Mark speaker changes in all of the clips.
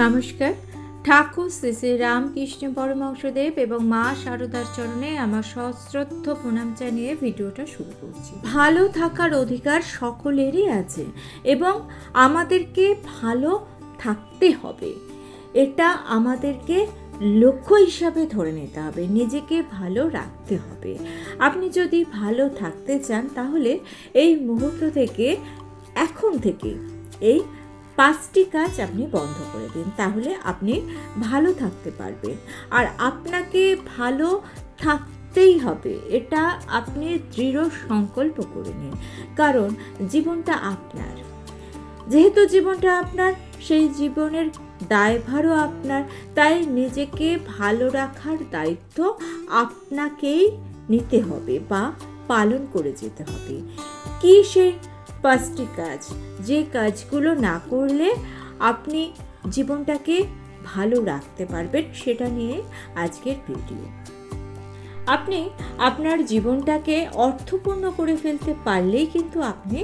Speaker 1: নমস্কার। ঠাকুর শ্রী শ্রী রামকৃষ্ণ পরমহংসদেব এবং মা শারদার চরণে আমার সশ্রদ্ধ প্রণাম জানিয়ে ভিডিওটা শুরু করছি। ভালো থাকার অধিকার সকলেরই আছে এবং আমাদেরকে ভালো থাকতে হবে, এটা আমাদেরকে লক্ষ্য হিসাবে ধরে নিতে হবে। নিজেকে ভালো রাখতে হবে। আপনি যদি ভালো থাকতে চান তাহলে এই মুহূর্ত থেকে, এখন থেকে এই 5টি কাজ আপনি বন্ধ করে দিন, তাহলে আপনি ভালো থাকতে পারবেন। আর আপনাকে ভালো থাকতেই হবে, এটা আপনি দৃঢ় সংকল্প করে নিন। কারণ জীবনটা আপনার, যেহেতু জীবনটা আপনার, সেই জীবনের দায়ভারও আপনার। তাই নিজেকে ভালো রাখার দায়িত্ব আপনাকেই নিতে হবে বা পালন করে যেতে হবে। কি সেই 5টি কাজ, যে কাজগুলো না করলে আপনি জীবনটাকে ভালো রাখতে পারবেন, সেটা নিয়ে আজকের ভিডিও। আপনি আপনার জীবনটাকে অর্থপূর্ণ করে ফেলতে পারলেই কিন্তু আপনি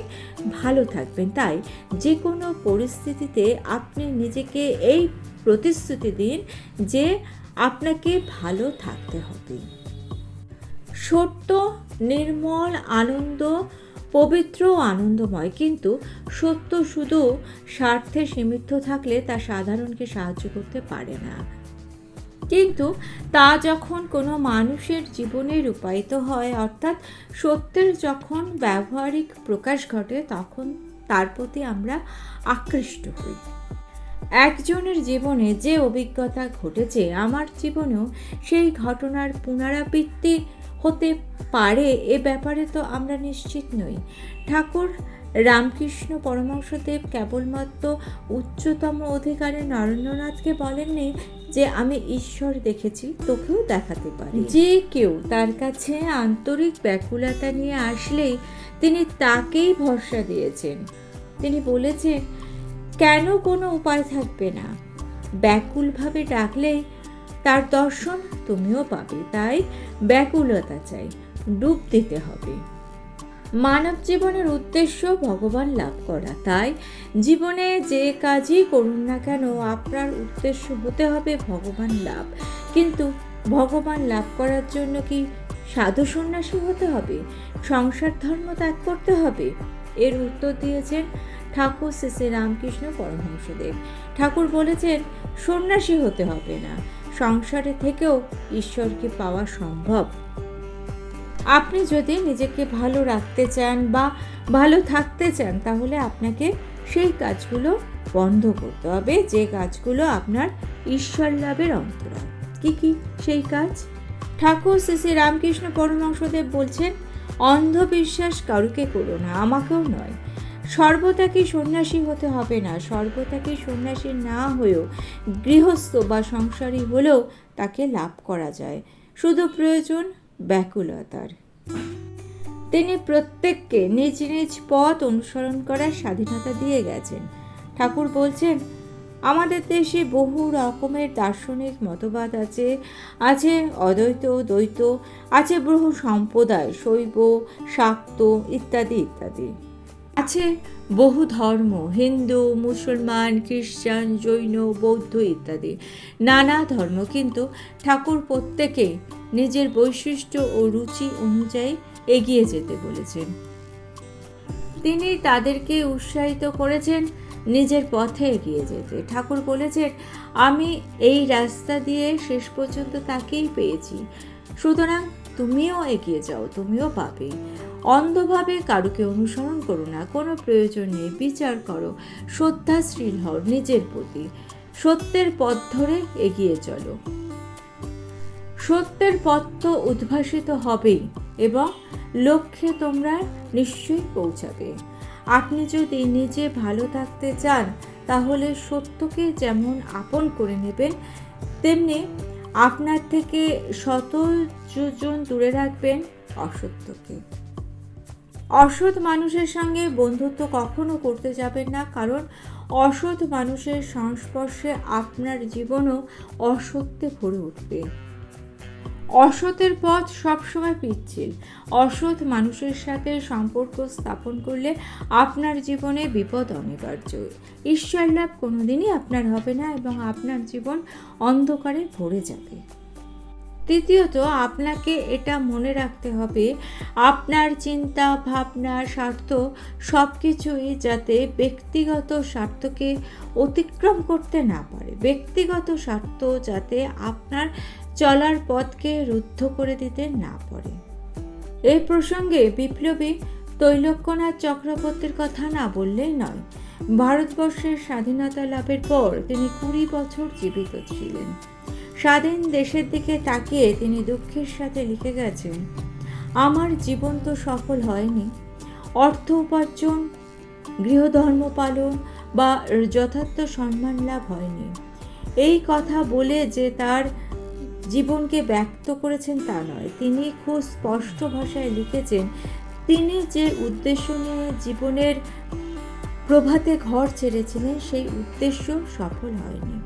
Speaker 1: ভালো থাকবেন। তাই যে কোনো পরিস্থিতিতে আপনি নিজেকে এই প্রতিশ্রুতি দিন যে আপনাকে ভালো থাকতে হবে। সত্য, নির্মল, আনন্দ, পবিত্র, আনন্দময়। কিন্তু সত্য শুধু স্বার্থে সীমিত থাকলে তা সাধারণকে সাহায্য করতে পারে না। কিন্তু তা যখন কোনো মানুষের জীবনে রূপায়িত হয়, অর্থাৎ সত্যের যখন ব্যবহারিক প্রকাশ ঘটে, তখন তার প্রতি আমরা আকৃষ্ট হই। একজনের জীবনে যে অভিজ্ঞতা ঘটেছে, আমার জীবনেও সেই ঘটনার পুনরাবৃত্তি হতে পারে এ ব্যাপারে তো আমরা নিশ্চিত নই। ঠাকুর রামকৃষ্ণ পরমহংসদেব কেবলমাত্র উচ্চতম অধিকারে নরেন্দ্রনাথকে বলেননি যে আমি ঈশ্বর দেখেছি, তোকেও দেখাতে পারি। যে কেউ তার কাছে আন্তরিক ব্যাকুলতা নিয়ে আসলেই তিনি তাকেই ভরসা দিয়েছেন। তিনি বলেছেন, কেন কোনো উপায় থাকবে না, ব্যাকুলভাবে ডাকলে তার দর্শন তুমিও পাবে। তাই ব্যাকুলতা চাই, ডুব দিতে হবে। মানব জীবনের উদ্দেশ্য ভগবান লাভ করা। তাই জীবনে যে কাজই করুন না কেন, আপনার উদ্দেশ্য হতে হবে ভগবান লাভ। কিন্তু ভগবান লাভ করার জন্য কি সাধু সন্ন্যাসী হতে হবে, সংসার ধর্ম ত্যাগ করতে হবে? এর উত্তর দিয়েছেন ঠাকুর শ্রী শ্রী রামকৃষ্ণ পরমহংসদেব। ঠাকুর বলেছেন, সন্ন্যাসী হতে হবে না, সংসারে থেকেও ঈশ্বরকে পাওয়া সম্ভব। আপনি যদি নিজেকে ভালো রাখতে চান বা ভালো থাকতে চান, তাহলে আপনাকে সেই কাজগুলো বন্ধ করতে হবে, যে কাজগুলো আপনার ঈশ্বর লাভের অন্তরায়। কি সেই কাজ? ঠাকুর শ্রী শ্রী রামকৃষ্ণ পরমহংসদেব বলছেন, অন্ধবিশ্বাস কারুকে করো না, আমাকেও নয়। সর্বত্যাগী সন্ন্যাসী হতে হবে না। সর্বত্যাগী সন্ন্যাসী না হয়েও গৃহস্থ বা সংসারী হলেও তাকে লাভ করা যায়। শুধু প্রয়োজন ব্যাকুলতার। তিনি প্রত্যেককে নিজ নিজ পথ অনুসরণ করার স্বাধীনতা দিয়ে গেছেন। ঠাকুর বলছেন, আমাদের দেশে বহু রকমের দার্শনিক মতবাদ আছে। আছে অদ্বৈত, দ্বৈত, আছে বহু সম্প্রদায়, শৈব, শাক্ত ইত্যাদি ইত্যাদি। আছে বহু ধর্ম, হিন্দু, মুসলমান, খ্রিস্টান, জৈন, বৌদ্ধ ইত্যাদি নানা ধর্ম। কিন্তু ঠাকুর প্রত্যেকে নিজের বৈশিষ্ট্য ও রুচি অনুযায়ী এগিয়ে যেতে বলেছেন। তিনি তাদেরকে উৎসাহিত করেছেন নিজের পথে এগিয়ে যেতে। ঠাকুর বলেছেন, আমি এই রাস্তা দিয়ে শেষ পর্যন্ত তাকেই পেয়েছি, সুতরাং তুমিও এগিয়ে যাও, তুমিও পাবে। অন্ধভাবে কারুকে অনুসরণ করো না, কোনো প্রয়োজন নেই। বিচার করো, শ্রদ্ধাশীল হও নিজের প্রতি, সত্যের পথ ধরে এগিয়ে চলো। সত্যের পথ তো উদ্ভাসিত হবেই এবং লক্ষ্যে তোমরা নিশ্চয়ই পৌঁছাবে। আপনি যদি নিজে ভালো থাকতে চান, তাহলে সত্যকে যেমন আপন করে নেবেন, তেমনি আপনার থেকে শত যোজন দূরে রাখবেন অসত্যকে। অসৎ মানুষের সঙ্গে বন্ধুত্ব কখনো করতে যাবেন না, কারণ অসৎ মানুষের সংস্পর্শে আপনার জীবনও অসত্যে ভরে উঠবে। অসতের পথ সবসময় পিচ্ছিল। অসৎ মানুষের সাথে সম্পর্ক স্থাপন করলে আপনার জীবনে বিপদ অনিবার্য। ঈশ্বর লাভ কোনোদিনই আপনার হবে না এবং আপনার জীবন অন্ধকারে ভরে যাবে। তৃতীয়ত, আপনাকে এটা মনে রাখতে হবে, আপনার চিন্তা ভাবনা স্বার্থ সব কিছুই যাতে ব্যক্তিগত স্বার্থকে অতিক্রম করতে না পারে। ব্যক্তিগত স্বার্থ যাতে আপনার চলার পথকে রুদ্ধ করে দিতে না পারে। এই প্রসঙ্গে বিপ্লবী তৈলক্যনাথ চক্রবর্তীর কথা না বললেই নয়। ভারতবর্ষের স্বাধীনতা লাভের পর তিনি 20 বছর জীবিত ছিলেন। স্বাধীন দেশের দিকে তাকিয়ে তিনি দুঃখের সাথে লিখে গেছেন, আমার জীবন তো সফল হয়নি। অর্থ উপার্জন, গৃহধর্ম পালন বা যথার্থ সম্মান লাভ হয়নি। এই কথা বলে যে তার জীবনকে ব্যক্ত করেছেন তা নয়। তিনি খুব স্পষ্ট ভাষায় লিখেছেন, তিনি যে উদ্দেশ্য নিয়ে জীবনের প্রভাতে ঘর ছেড়েছিলেন সেই উদ্দেশ্য সফল হয়নি।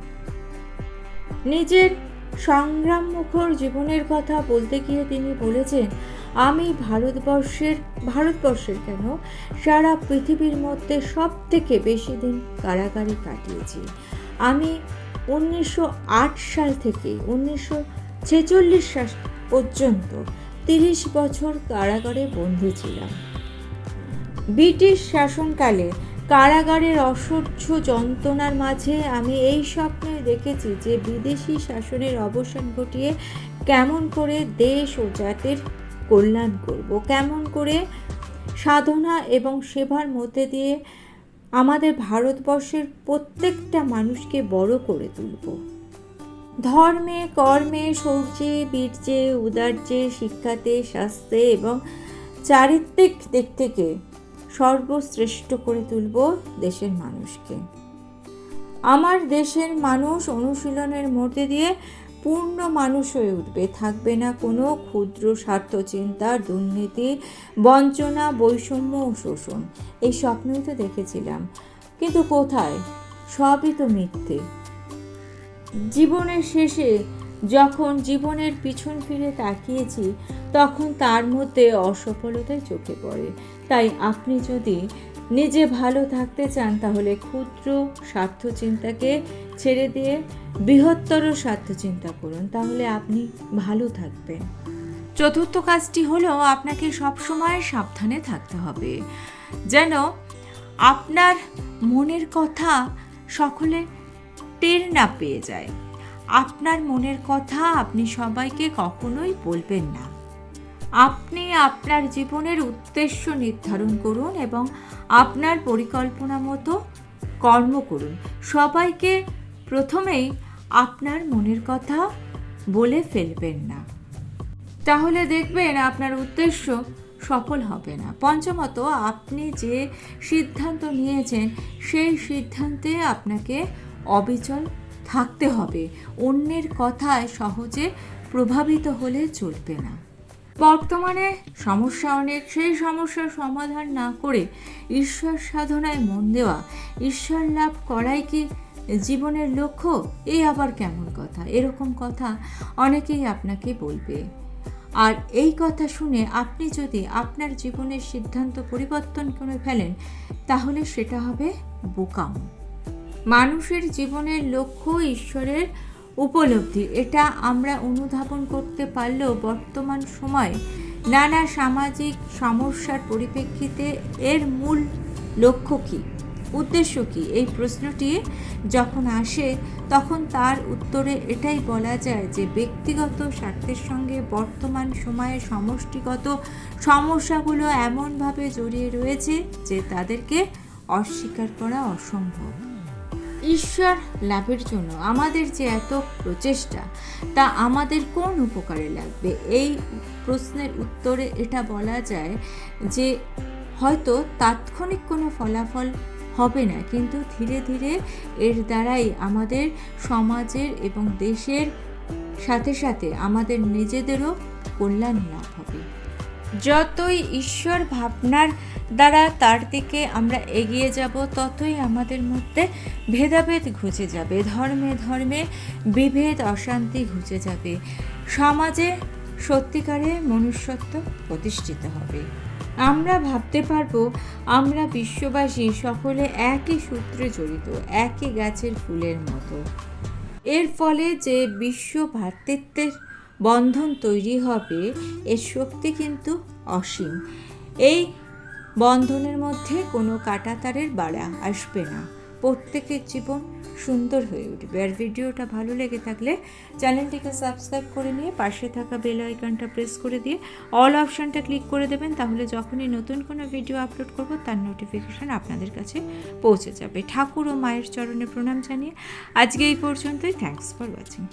Speaker 1: নিজের সংগ্রামমুখর জীবনের কথা বলতে গিয়ে তিনি বলেছেন, আমি ভারতবর্ষের কেন সারা পৃথিবীর মধ্যে সব থেকে বেশি দিন কারাগারে কাটিয়েছি। আমি 1908 সাল থেকে 1946 সাল পর্যন্ত 30 বছর কারাগারে বন্দী ছিলাম। ব্রিটিশ শাসনকালে কারাগারের অসহ্য যন্ত্রণার মাঝে আমি এই স্বপ্নে দেখেছি যে বিদেশি শাসনের অবসান ঘটিয়ে কেমন করে দেশ ও জাতির কল্যাণ করব, কেমন করে সাধনা এবং সেবার মধ্যে দিয়ে আমাদের ভারতবর্ষের প্রত্যেকটা মানুষকে বড় করে তুলব। ধর্মে, কর্মে, শৌর্যে, বীর্যে, উদার্যে, শিক্ষাতে, স্বাস্থ্যে এবং চারিত্রিক দিক থেকে সর্বশ্রেষ্ঠ করে তুলব দেশের মানুষকে। আমার দেশের মানুষ অনুশীলনের মধ্যে দিয়ে পূর্ণ মানুষ হয়ে উঠবে। থাকবে না কোনো ক্ষুদ্র স্বার্থ চিন্তা, দুর্নীতি, বঞ্চনা, বৈষম্য ও শোষণ। এই স্বপ্নই তো দেখেছিলাম, কিন্তু কোথায়? সবই তো মিথ্যে। জীবনের শেষে যখন জীবনের পিছন ফিরে তাকিয়েছি তখন তার মধ্যে অসফলতাই চোখে পড়ে। তাই আপনি যদি নিজে ভালো থাকতে চান তাহলে ক্ষুদ্র স্বার্থ চিন্তাকে ছেড়ে দিয়ে বৃহত্তর স্বার্থ চিন্তা করুন, তাহলে আপনি ভালো থাকবেন। চতুর্থ কাজটি হলো, আপনাকে সবসময় সাবধানে থাকতে হবে যেন আপনার মনের কথা সকলে টের না পেয়ে যায়। আপনার মনের কথা আপনি সবাইকে কখনোই বলবেন না। আপনি আপনার জীবনের উদ্দেশ্য নির্ধারণ করুন এবং আপনার পরিকল্পনা মতো কর্ম করুন। সবাইকে প্রথমেই আপনার মনের কথা বলে ফেলবেন না, তাহলে দেখবেন আপনার উদ্দেশ্য সফল হবে না। পঞ্চমত, আপনি যে সিদ্ধান্ত নিয়েছেন সেই সিদ্ধান্তে আপনাকে অবিচল থাকতে হবে। অন্যের কথায় সহজে প্রভাবিত হলে চলবে না। বর্তমানে সমস্যা অনেক, সেই সমস্যার সমাধান না করে ঈশ্বর সাধনায় মন দেওয়া, ঈশ্বর লাভ করাই কি জীবনের লক্ষ্য? এই আবার কেমন কথা? এরকম কথা অনেকেই আপনাকে বলবে। আর এই কথা শুনে আপনি যদি আপনার জীবনের সিদ্ধান্ত পরিবর্তন করে ফেলেন তাহলে সেটা হবে বোকামো। মানুষের জীবনের লক্ষ্য ঈশ্বরের উপলব্ধি। এটা আমরা অনুধাবন করতে পারলেও বর্তমান সময়ে নানা সামাজিক সমস্যার পরিপ্রেক্ষিতে এর মূল লক্ষ্য কী, উদ্দেশ্য কী, এই প্রশ্নটি যখন আসে তখন তার উত্তরে এটাই বলা যায় যে ব্যক্তিগত স্বার্থের সঙ্গে বর্তমান সময়ে সমষ্টিগত সমস্যাগুলো এমনভাবে জড়িয়ে রয়েছে যে তাদেরকে অস্বীকার করা অসম্ভব। ঈশ্বর লাভের জন্য আমাদের যে এত প্রচেষ্টা তা আমাদের কোন উপকারে লাগবে? এই প্রশ্নের উত্তরে এটা বলা যায় যে হয়তো তাৎক্ষণিক কোনো ফলাফল হবে না, কিন্তু ধীরে ধীরে এর দ্বারাই আমাদের সমাজের এবং দেশের সাথে সাথে আমাদের নিজেদেরও কল্যাণ লাভ হবে। যতই ঈশ্বর ভাবনার দ্বারা তার দিকে আমরা এগিয়ে যাব, ততই আমাদের মধ্যে ভেদাভেদ ঘুচে যাবে, ধর্মে ধর্মে বিভেদ অশান্তি ঘুচে যাবে, সমাজে সত্যিকারে মনুষ্যত্ব প্রতিষ্ঠিত হবে। আমরা ভাবতে পারবো আমরা বিশ্ববাসী সকলে একই সূত্রে জড়িত, একই গাছের ফুলের মতো। এর ফলে যে বিশ্ব ভ্রাতৃত্বের বন্ধন তৈরি হবে, এর শক্তি কিন্তু অসীম। এই বন্ধনের মধ্যে কোনো কাঁটাতারের বাড়া আসবে না, প্রত্যেকের জীবন সুন্দর হয়ে উঠবে। আর ভিডিওটা ভালো লেগে থাকলে চ্যানেলটিকে সাবস্ক্রাইব করে নিয়ে পাশে থাকা বেল আইকনটা প্রেস করে দিয়ে অল অপশানটা ক্লিক করে দেবেন, তাহলে যখনই নতুন কোনো ভিডিও আপলোড করব তার নোটিফিকেশান আপনাদের কাছে পৌঁছে যাবে। ঠাকুর ও মায়ের চরণে প্রণাম জানিয়ে আজকে এই পর্যন্তই। Thanks for watching.